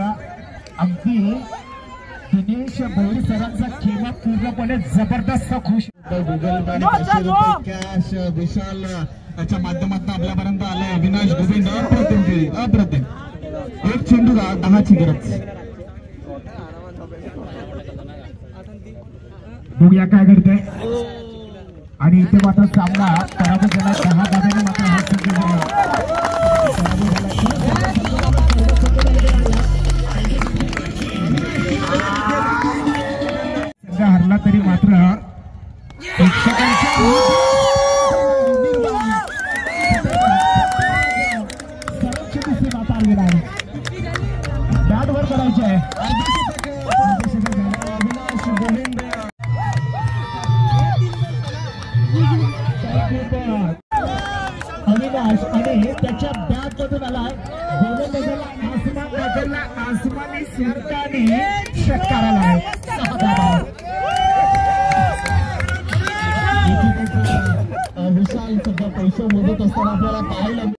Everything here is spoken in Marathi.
बघा अगदी दिनेश भोईर सरांचा खेळा पूर्णपणे जबरदस्त खुश कॅश विशाल याच्या माध्यमातून आपल्यापर्यंत आलाय अविनाश गोविंद अप्रतिम एक चेंडू 10ची गरज बघूया काय घडतंय आणि इथे मात्र सामना पराभूत झाला 10 धाब्याने मात्र हा संघ हरला तरी मात्र बॅट वर करायचे आहे अविनाश आणि त्याच्या बॅट मधून आलाय आसमानी सुरतानी षटकार आलाय विशाल सध्या पैसे मोजत असताना आपल्याला पाहायला